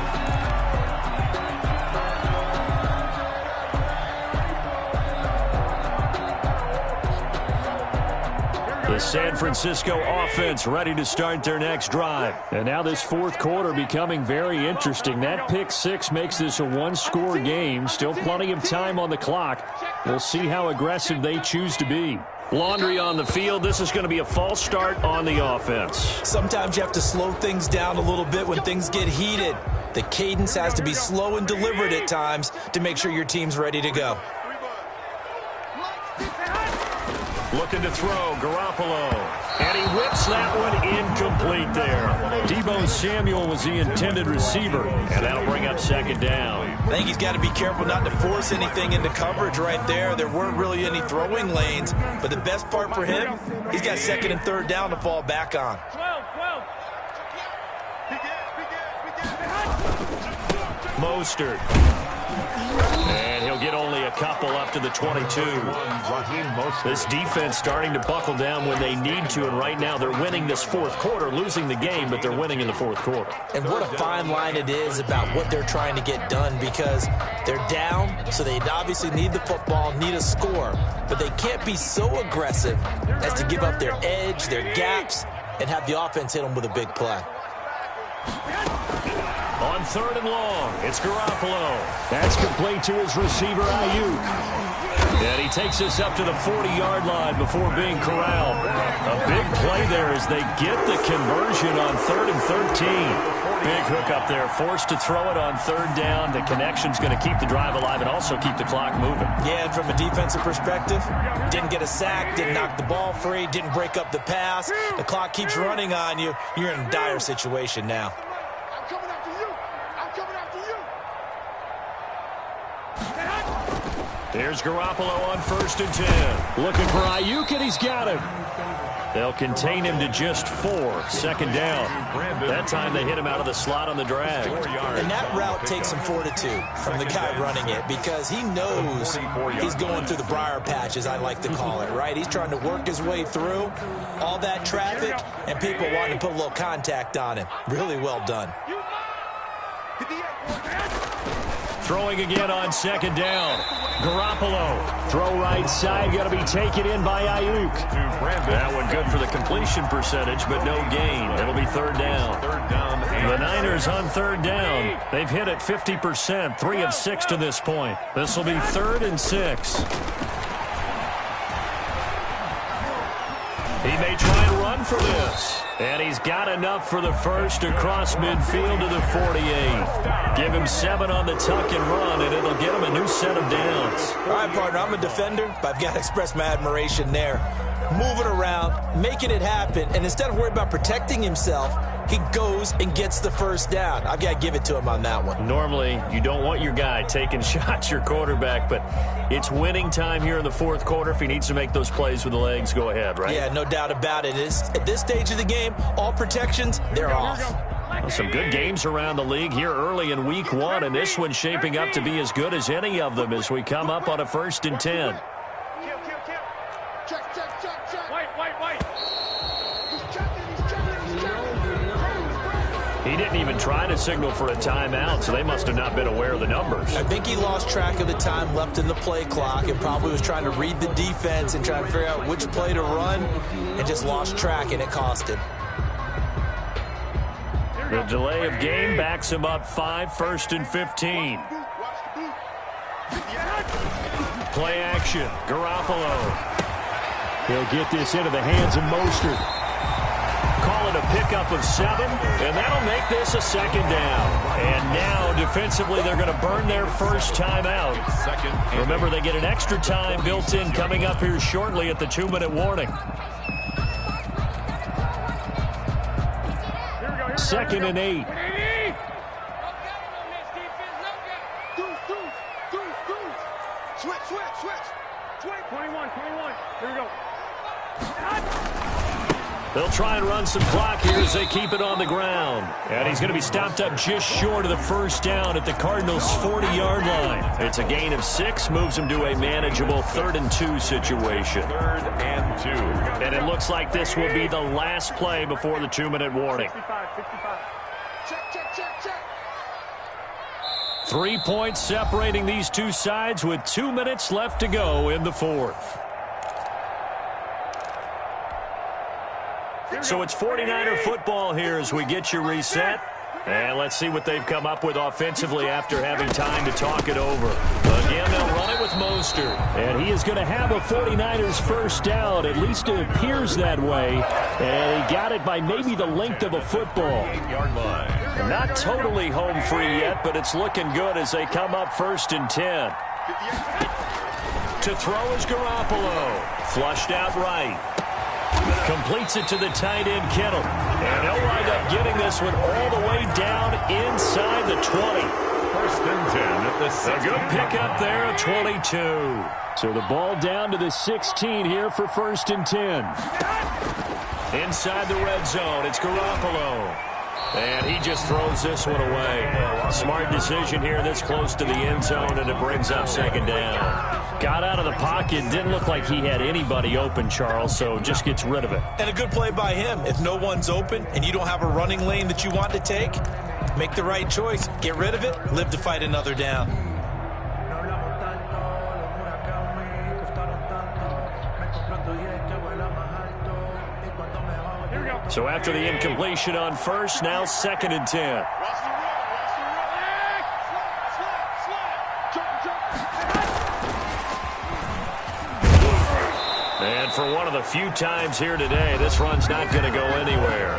The San Francisco offense ready to start their next drive. And now this 4th quarter becoming very interesting. That pick 6 makes this a 1-score game. Still plenty of time on the clock. We'll see how aggressive they choose to be. Laundry on the field. This is going to be a false start on the offense. Sometimes you have to slow things down a little bit when things get heated. The cadence has to be slow and deliberate at times to make sure your team's ready to go. Looking to throw, Garoppolo. And he whips that one incomplete there. Deebo Samuel was the intended receiver. And that'll bring up second down. I think he's got to be careful not to force anything into coverage right there. There weren't really any throwing lanes. But the best part for him, he's got second and third down to fall back on. 12. Mostert. And he'll get only a couple up to the 22. This defense starting to buckle down when they need to, and right now they're winning this fourth quarter, losing the game, but they're winning in the fourth quarter. And what a fine line it is about what they're trying to get done, because they're down, so they obviously need the football, need a score, but they can't be so aggressive as to give up their edge, their gaps, and have the offense hit them with a big play. On third and long, it's Garoppolo. That's complete to his receiver, Ayuk. And he takes us up to the 40-yard line before being corralled. A big play there as they get the conversion on 3rd and 13. Big hook up there, forced to throw it on third down. The connection's going to keep the drive alive and also keep the clock moving. Yeah, and from a defensive perspective, didn't get a sack, didn't knock the ball free, didn't break up the pass. The clock keeps running on you. You're in a dire situation now. Here's Garoppolo on 1st and 10. Looking for Ayuk, and he's got him. They'll contain him to just 4. Second down. That time they hit him out of the slot on the drag. And that route takes some fortitude from the guy running it, because he knows he's going through the briar patch, as I like to call it, right? He's trying to work his way through all that traffic and people wanting to put a little contact on him. Really well done. Throwing again on second down. Garoppolo. Throw right side, got to be taken in by Ayuk. That one good for the completion percentage, but no gain. It'll be third down. The Niners on third down. They've hit it 50%, 3 of 6 to this point. This will be 3rd and 6. He may try and run for this. And he's got enough for the first across midfield to the 48. Give him 7 on the tuck and run, and it'll get him a new set of downs. All right, partner, I'm a defender, but I've got to express my admiration there. Moving around, making it happen, and instead of worrying about protecting himself, he goes and gets the first down. I've got to give it to him on that one. Normally, you don't want your guy taking shots, your quarterback, but it's winning time here in the fourth quarter. If he needs to make those plays with the legs, go ahead, right? Yeah, no doubt about it. At this stage of the game, all protections, they're off. Well, some good games around the league here early in week 1, and this one's shaping up to be as good as any of them as we come up on a 1st and 10. He didn't even try to signal for a timeout, so they must have not been aware of the numbers. I think he lost track of the time left in the play clock and probably was trying to read the defense and trying to figure out which play to run, and just lost track, and it cost him. The delay of game backs him up 5, 1st and 15. Play action. Garoppolo. He'll get this into the hands of Mostert. Call it a pickup of 7, and that'll make this a second down. And now, defensively, they're going to burn their first time out. Remember, they get an extra time built in coming up here shortly at the 2-minute warning. 2nd and 8. Switch. 21. Here we go. They'll try and run some clock here as they keep it on the ground. And he's going to be stopped up just short of the first down at the Cardinals' 40-yard line. It's a gain of 6, moves him to a manageable 3rd and 2 situation. 3rd and 2. And it looks like this will be the last play before the 2-minute warning. 65. Check. 3 points separating these two sides with 2 minutes left to go in the 4th. So it's 49er football here as we get you reset. And let's see what they've come up with offensively after having time to talk it over. Again, they'll run it with Mostert. And he is going to have a 49ers first down. At least it appears that way. And he got it by maybe the length of a football. 8-yard line. Not totally home free yet, but it's looking good as they come up 1st and 10. To throw is Garoppolo. Flushed out right. Completes it to the tight end, Kittle. And they'll wind up getting this one all the way down inside the 20. 1st and 10 at the 6. A good pickup there at 22. So the ball down to the 16 here for 1st and 10. Inside the red zone, it's Garoppolo. And he just throws this one away. Smart decision here this close to the end zone, and it brings up 2nd down. Got out of the pocket. Didn't look like he had anybody open, Charles, so just gets rid of it. And a good play by him. If no one's open and you don't have a running lane that you want to take, make the right choice. Get rid of it. Live to fight another down. So after the incompletion on 1st, now 2nd and 10. And for one of the few times here today, this run's not going to go anywhere.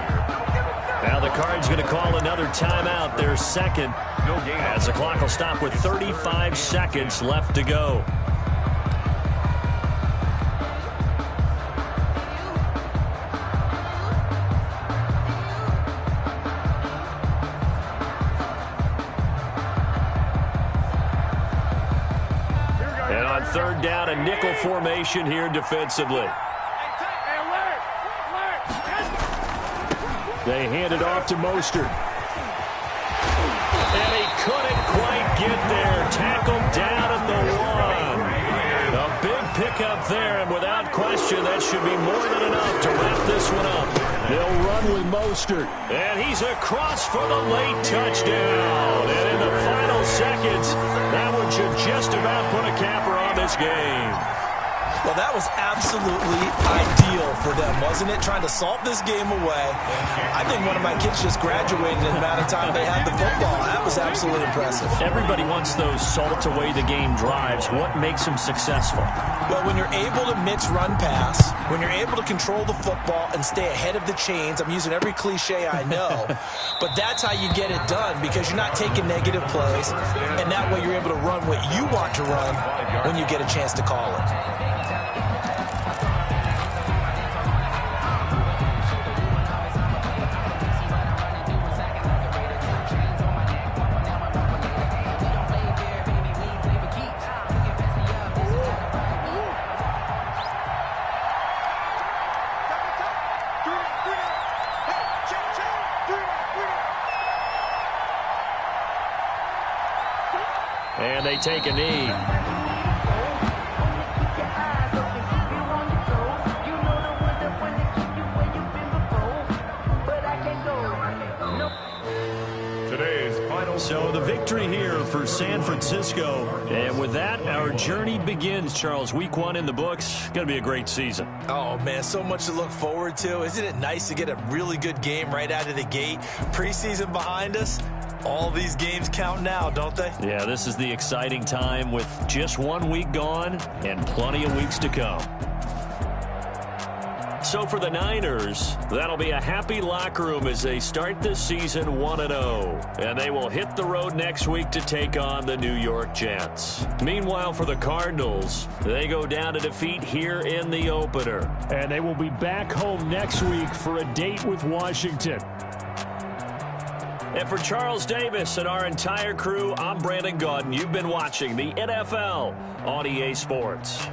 Now the Cards going to call another timeout, their 2nd, as the clock will stop with 35 seconds left to go. And on 3rd down, a nickel formation here defensively. They hand it off to Mostert. And he couldn't quite get there. Tackled down at the 1. A big pickup there, and without question, that should be more than enough to wrap this one up. They'll run with Mostert. And he's across for the late touchdown. And in the final seconds, that one should just about put a capper on this game. Well, that was absolutely ideal for them, wasn't it? Trying to salt this game away. I think one of my kids just graduated in the amount of time they had the football. That was absolutely impressive. Everybody wants those salt away the game drives. What makes them successful? Well, when you're able to mix run pass, when you're able to control the football and stay ahead of the chains, I'm using every cliche I know, but that's how you get it done because you're not taking negative plays, and that way you're able to run what you want to run when you get a chance to call it. And they take a knee. Today's final. So the victory here for San Francisco. And with that, our journey begins, Charles. Week 1 in the books. Going to be a great season. Oh, man, so much to look forward to. Isn't it nice to get a really good game right out of the gate? Preseason behind us. All these games count now, don't they? Yeah, this is the exciting time with just 1 week gone and plenty of weeks to come. So for the Niners, that'll be a happy locker room as they start this season 1-0. And they will hit the road next week to take on the New York Jets. Meanwhile, for the Cardinals, they go down to defeat here in the opener. And they will be back home next week for a date with Washington. And for Charles Davis and our entire crew, I'm Brandon Gaudin. You've been watching the NFL on EA Sports.